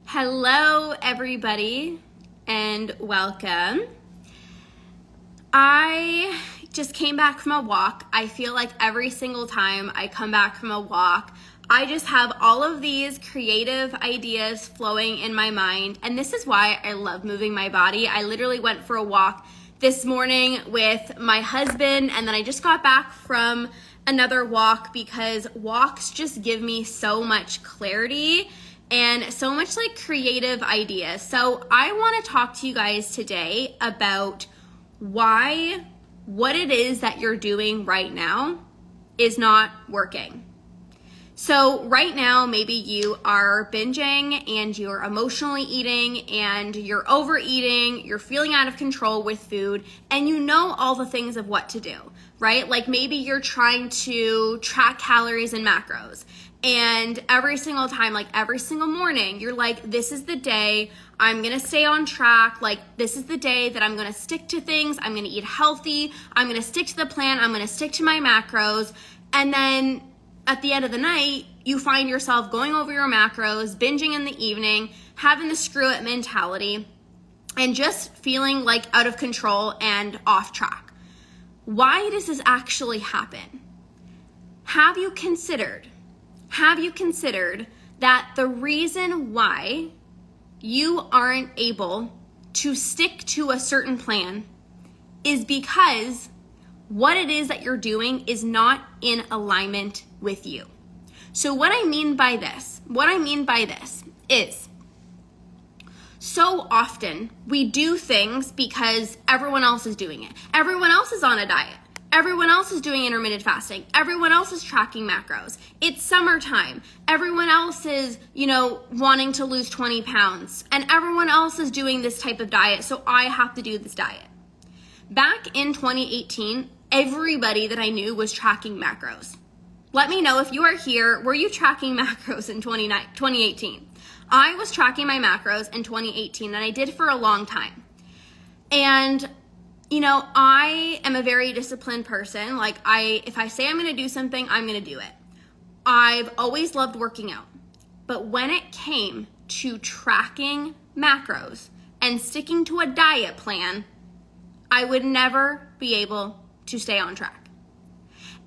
Hello, everybody, and welcome. I just came back from a walk. I feel like every single time I come back from a walk, I just have all of these creative ideas flowing in my mind, and this is why I love moving my body. I literally went for a walk this morning with my husband, and then I just got back from another walk because walks just give me so much clarity and so much like creative ideas. So I want to talk to you guys today about why what it is that you're doing right now is not working. So right now, maybe you are binging and you're emotionally eating and you're overeating, you're feeling out of control with food, and you know all the things of what to do, right? Like maybe you're trying to track calories and macros, and every single time, like every single morning, you're like, this is the day I'm gonna stay on track. Like this is the day that I'm gonna stick to things. I'm gonna eat healthy. I'm gonna stick to the plan. I'm gonna stick to my macros. And then at the end of the night, you find yourself going over your macros, binging in the evening, having the screw it mentality, and just feeling like out of control and off track. Why does this actually happen? Have you considered that the reason why you aren't able to stick to a certain plan is because what it is that you're doing is not in alignment with you? So what I mean by this is so often we do things because everyone else is doing it. Everyone else is on a diet. Everyone else is doing intermittent fasting. Everyone else is tracking macros. It's summertime. Everyone else is, wanting to lose 20 pounds. And everyone else is doing this type of diet, so I have to do this diet. Back in 2018, everybody that I knew was tracking macros. Let me know if you are here, were you tracking macros in 2018? I was tracking my macros in 2018, and I did for a long time. And I am a very disciplined person. Like if I say I'm going to do something, I'm going to do it. I've always loved working out. But when it came to tracking macros and sticking to a diet plan, I would never be able to stay on track.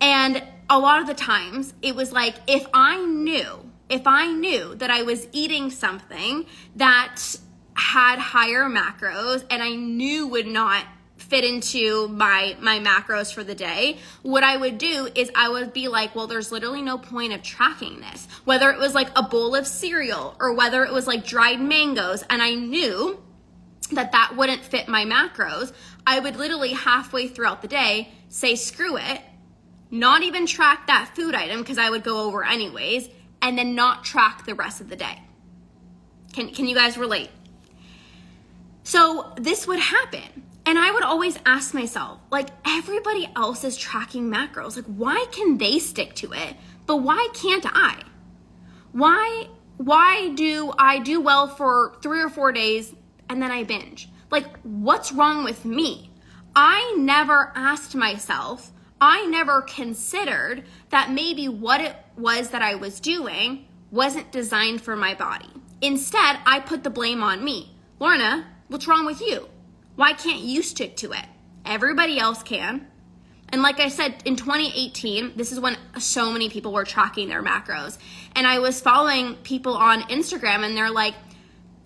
And a lot of the times it was like, if I knew that I was eating something that had higher macros and I knew would not fit into my macros for the day, what I would do is I would be like, well, there's literally no point of tracking this. Whether it was like a bowl of cereal or whether it was like dried mangoes, and I knew that wouldn't fit my macros, I would literally halfway throughout the day say, screw it, not even track that food item because I would go over anyways, and then not track the rest of the day. Can you guys relate? So this would happen. And I would always ask myself, like, everybody else is tracking macros. Like, why can they stick to it, but why can't I? Why do I do well for 3 or 4 days and then I binge? Like, what's wrong with me? I never asked myself, I never considered that maybe what it was that I was doing wasn't designed for my body. Instead, I put the blame on me. Lorna, what's wrong with you? Why can't you stick to it? Everybody else can. And like I said, in 2018, this is when so many people were tracking their macros. And I was following people on Instagram and they're like,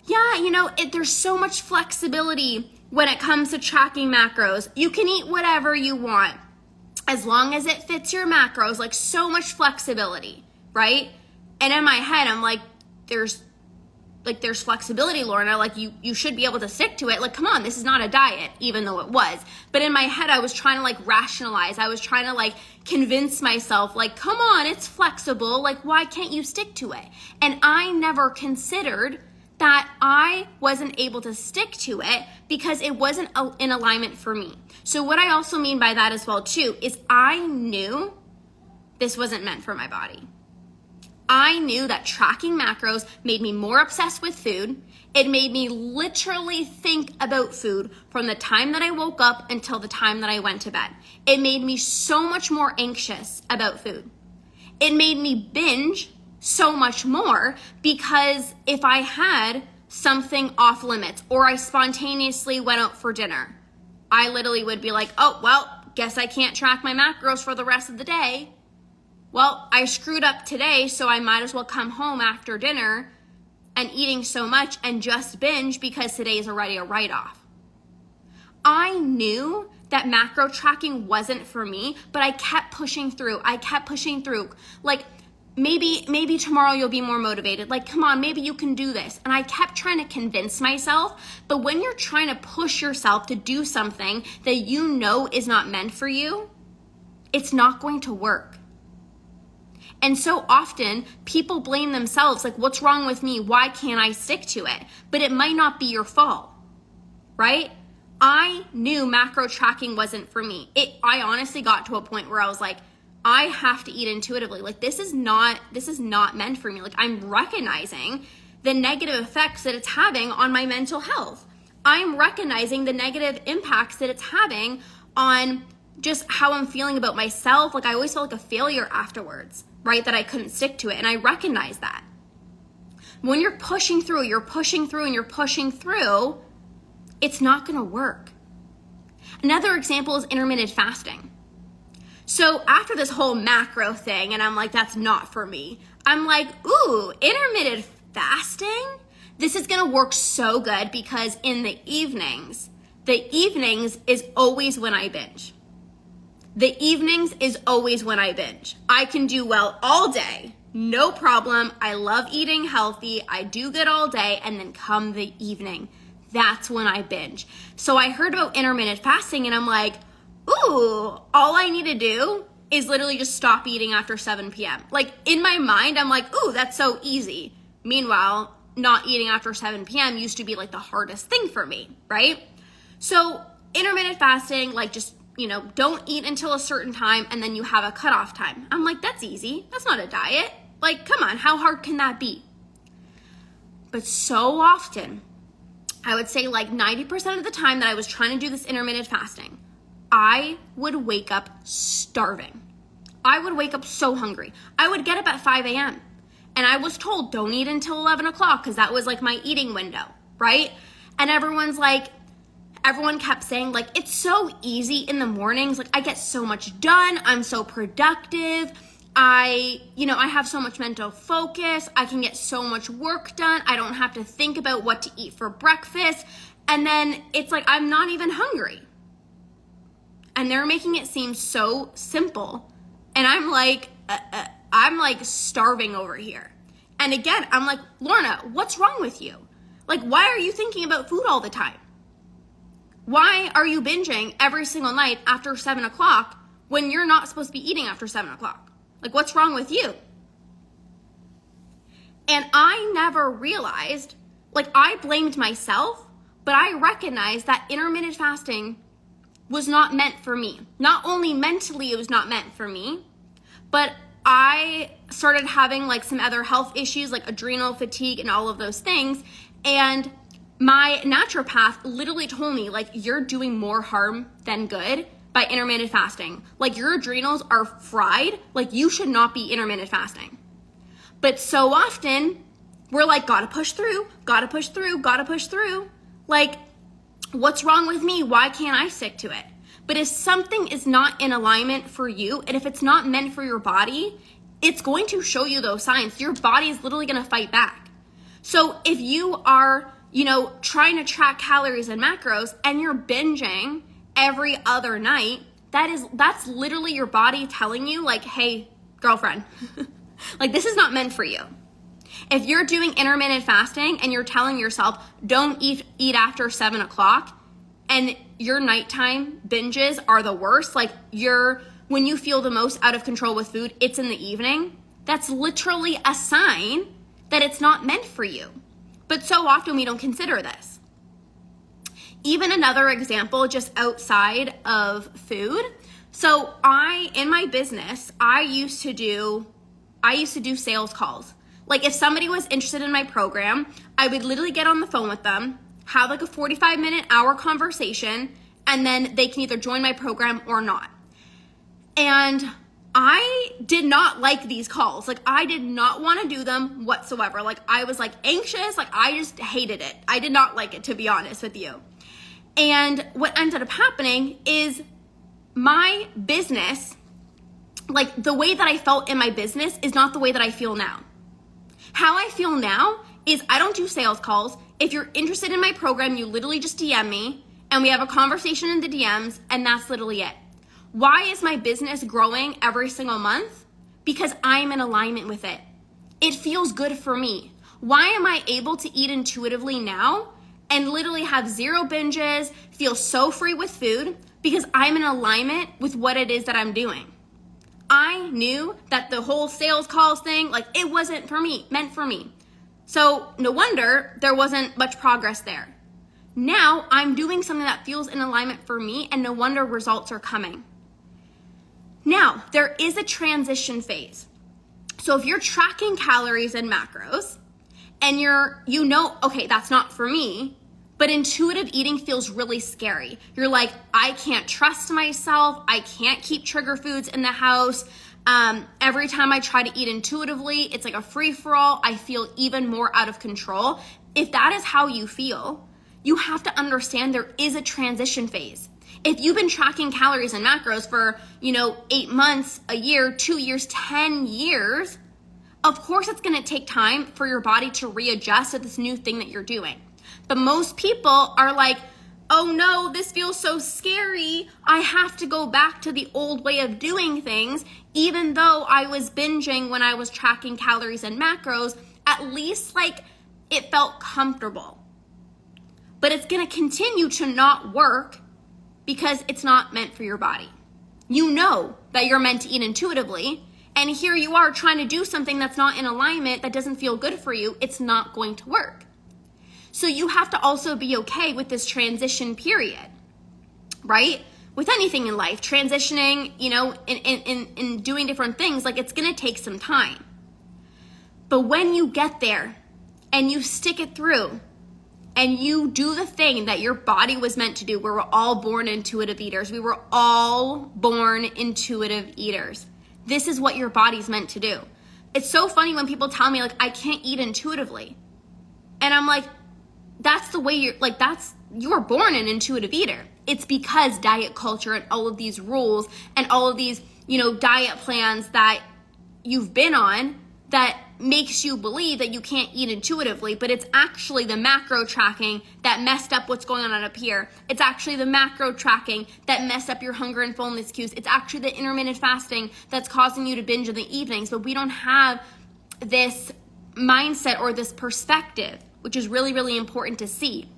yeah, there's so much flexibility when it comes to tracking macros. You can eat whatever you want as long as it fits your macros, like so much flexibility, right? And in my head, I'm like, there's flexibility, Lorna, like you should be able to stick to it. Like, come on, this is not a diet, even though it was. But in my head, I was trying to rationalize. I was trying to convince myself, come on, it's flexible. Like, why can't you stick to it? And I never considered that I wasn't able to stick to it because it wasn't in alignment for me. So what I also mean by that as well too, is I knew this wasn't meant for my body. I knew that tracking macros made me more obsessed with food. It made me literally think about food from the time that I woke up until the time that I went to bed. It made me so much more anxious about food. It made me binge so much more, because if I had something off limits or I spontaneously went out for dinner, I literally would be like, oh, well, guess I can't track my macros for the rest of the day. Well, I screwed up today, so I might as well come home after dinner and eating so much and just binge because today is already a write-off. I knew that macro tracking wasn't for me, but I kept pushing through. Like, maybe tomorrow you'll be more motivated. Like, come on, maybe you can do this. And I kept trying to convince myself. But when you're trying to push yourself to do something that you know is not meant for you, it's not going to work. And so often people blame themselves, like, what's wrong with me? Why can't I stick to it? But it might not be your fault, right? I knew macro tracking wasn't for me. I honestly got to a point where I was like, I have to eat intuitively. Like, this is not meant for me. Like, I'm recognizing the negative effects that it's having on my mental health. I'm recognizing the negative impacts that it's having on just how I'm feeling about myself. Like, I always felt like a failure afterwards, right? That I couldn't stick to it. And I recognize that. When you're pushing through, it's not going to work. Another example is intermittent fasting. So after this whole macro thing, and I'm like, that's not for me, I'm like, ooh, intermittent fasting? This is gonna work so good, because in the evenings is always when I binge. I can do well all day, no problem. I love eating healthy. I do good all day, and then come the evening, that's when I binge. So I heard about intermittent fasting, and I'm like, ooh, all I need to do is literally just stop eating after 7 p.m. Like, in my mind, I'm like, ooh, that's so easy. Meanwhile, not eating after 7 p.m. used to be like the hardest thing for me, right? So intermittent fasting, like, just, don't eat until a certain time and then you have a cutoff time. I'm like, that's easy. That's not a diet. Like, come on, how hard can that be? But so often, I would say like 90% of the time that I was trying to do this intermittent fasting, I would wake up starving. I would wake up so hungry. I would get up at 5 a.m. and I was told, don't eat until 11 o'clock, because that was like my eating window, right? And everyone kept saying, like, it's so easy in the mornings. Like, I get so much done. I'm so productive. I have so much mental focus. I can get so much work done. I don't have to think about what to eat for breakfast. And then it's like, I'm not even hungry. And they're making it seem so simple. And I'm like starving over here. And again, I'm like, Lorna, what's wrong with you? Like, why are you thinking about food all the time? Why are you binging every single night after 7 o'clock when you're not supposed to be eating after 7 o'clock? Like, what's wrong with you? And I never realized, like, I blamed myself, but I recognized that intermittent fasting was not meant for me. Not only mentally it was not meant for me, but I started having like some other health issues, like adrenal fatigue and all of those things. And my naturopath literally told me, like, you're doing more harm than good by intermittent fasting. Like, your adrenals are fried. Like, you should not be intermittent fasting. But so often we're like, gotta push through. Like, what's wrong with me? Why can't I stick to it? But if something is not in alignment for you, and if it's not meant for your body, it's going to show you those signs. Your body is literally going to fight back. So if you are, trying to track calories and macros and you're binging every other night, that's literally your body telling you, like, hey, girlfriend, like, this is not meant for you. If you're doing intermittent fasting and you're telling yourself, don't eat after 7 o'clock, and your nighttime binges are the worst, like, when you feel the most out of control with food, it's in the evening, that's literally a sign that it's not meant for you. But so often we don't consider this. Even another example, just outside of food. So in my business, I used to do sales calls. Like, if somebody was interested in my program, I would literally get on the phone with them, have like a 45-minute hour conversation, and then they can either join my program or not. And I did not like these calls. Like, I did not want to do them whatsoever. Like, I was like anxious. Like, I just hated it. I did not like it, to be honest with you. And what ended up happening is my business, like the way that I felt in my business is not the way that I feel now. How I feel now is I don't do sales calls. If you're interested in my program, you literally just DM me and we have a conversation in the DMs, and that's literally it. Why is my business growing every single month? Because I'm in alignment with it. It feels good for me. Why am I able to eat intuitively now and literally have zero binges, feel so free with food? Because I'm in alignment with what it is that I'm doing. I knew that the whole sales calls thing, like, it wasn't for me, meant for me. So no wonder there wasn't much progress there. Now I'm doing something that feels in alignment for me, and no wonder results are coming. Now, there is a transition phase. So if you're tracking calories and macros and you know, okay, that's not for me, but intuitive eating feels really scary. You're like, I can't trust myself. I can't keep trigger foods in the house. Every time I try to eat intuitively, it's like a free-for-all. I feel even more out of control. If that is how you feel, you have to understand there is a transition phase. If you've been tracking calories and macros for, 8 months, a year, 2 years, 10 years, of course it's gonna take time for your body to readjust to this new thing that you're doing. But most people are like, oh no, this feels so scary. I have to go back to the old way of doing things. Even though I was binging when I was tracking calories and macros, at least like it felt comfortable. But it's gonna continue to not work because it's not meant for your body. You know that you're meant to eat intuitively, and here you are trying to do something that's not in alignment, that doesn't feel good for you. It's not going to work. So you have to also be okay with this transition period, right? With anything in life, transitioning, in doing different things, like, it's gonna take some time. But when you get there and you stick it through, and you do the thing that your body was meant to do, we were all born intuitive eaters. We were all born intuitive eaters. This is what your body's meant to do. It's so funny when people tell me, like, I can't eat intuitively. And I'm like, that's the way you were born an intuitive eater. It's because diet culture and all of these rules and all of these, diet plans that you've been on that makes you believe that you can't eat intuitively, but it's actually the macro tracking that messed up what's going on up here. It's actually the macro tracking that messed up your hunger and fullness cues. It's actually the intermittent fasting that's causing you to binge in the evenings, but we don't have this mindset or this perspective, which is really, really important to see.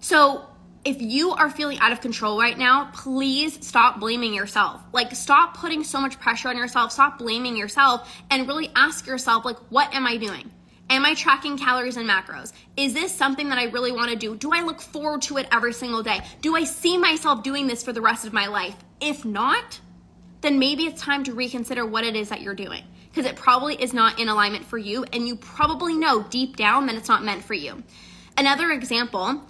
So if you are feeling out of control right now, please stop blaming yourself. Like, stop putting so much pressure on yourself. Stop blaming yourself and really ask yourself, like, what am I doing? Am I tracking calories and macros? Is this something that I really want to do? Do I look forward to it every single day? Do I see myself doing this for the rest of my life? If not, then maybe it's time to reconsider what it is that you're doing, because it probably is not in alignment for you, and you probably know deep down that it's not meant for you. Another example,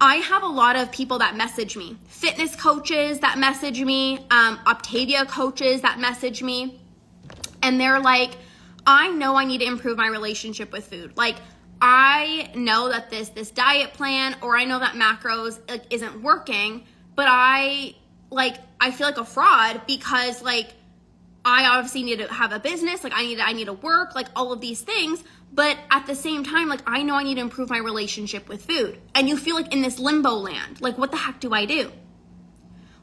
I have a lot of people that message me, fitness coaches that message me, Optavia coaches that message me, and they're like, I know I need to improve my relationship with food. Like, I know that this diet plan, or I know that macros isn't working, but I feel like a fraud because, like, I obviously need to have a business, like, I need to work, like, all of these things. But at the same time, like, I know I need to improve my relationship with food. And you feel like in this limbo land, like, what the heck do I do?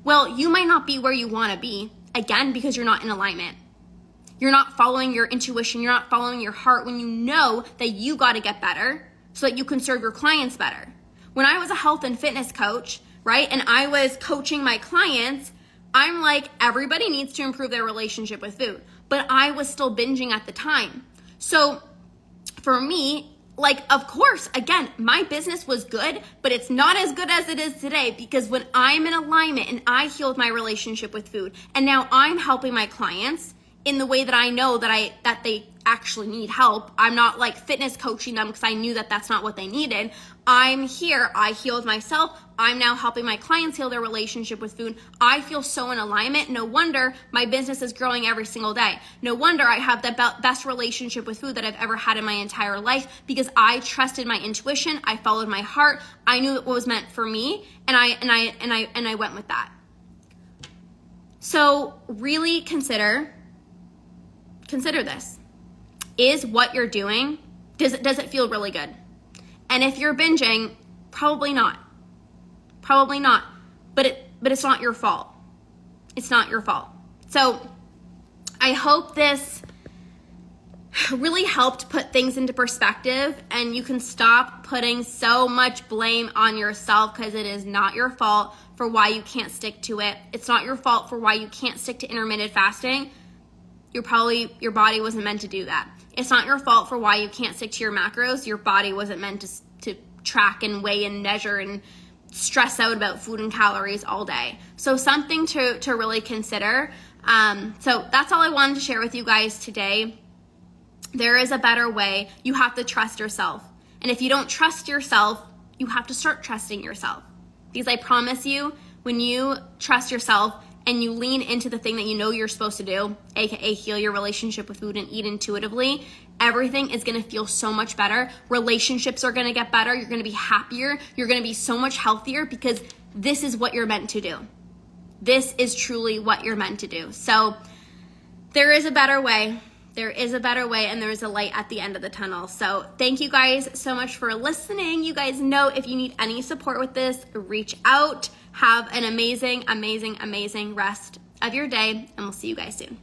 Well, you might not be where you want to be, again, because you're not in alignment. You're not following your intuition. You're not following your heart when you know that you got to get better so that you can serve your clients better. When I was a health and fitness coach, right, and I was coaching my clients, I'm like, everybody needs to improve their relationship with food. But I was still binging at the time. So for me, like, of course, again, my business was good, but it's not as good as it is today, because when I'm in alignment and I healed my relationship with food, and now I'm helping my clients in the way that I know that they actually need help. I'm not like fitness coaching them because I knew that that's not what they needed. I'm here. I healed myself. I'm now helping my clients heal their relationship with food. I feel so in alignment. No wonder my business is growing every single day. No wonder I have the best relationship with food that I've ever had in my entire life, because I trusted my intuition. I followed my heart. I knew what was meant for me, and I went with that. So really consider this. Is what you're doing, does it feel really good? And if you're binging, probably not. But it's not your fault. It's not your fault. So I hope this really helped put things into perspective, and you can stop putting so much blame on yourself, because it is not your fault for why you can't stick to it. It's not your fault for why you can't stick to intermittent fasting. Your body wasn't meant to do that. It's not your fault for why you can't stick to your macros. Your body wasn't meant to track and weigh and measure and stress out about food and calories all day. So something to really consider. So that's all I wanted to share with you guys today. There is a better way. You have to trust yourself. And if you don't trust yourself, you have to start trusting yourself. Because I promise you, when you trust yourself and you lean into the thing that you know you're supposed to do, aka heal your relationship with food and eat intuitively, everything is gonna feel so much better. Relationships are gonna get better. You're gonna be happier. You're gonna be so much healthier, because this is what you're meant to do. This is truly what you're meant to do. So there is a better way. There is a better way, and there is a light at the end of the tunnel. So thank you guys so much for listening. You guys know if you need any support with this, reach out. Have an amazing, amazing, amazing rest of your day, and we'll see you guys soon.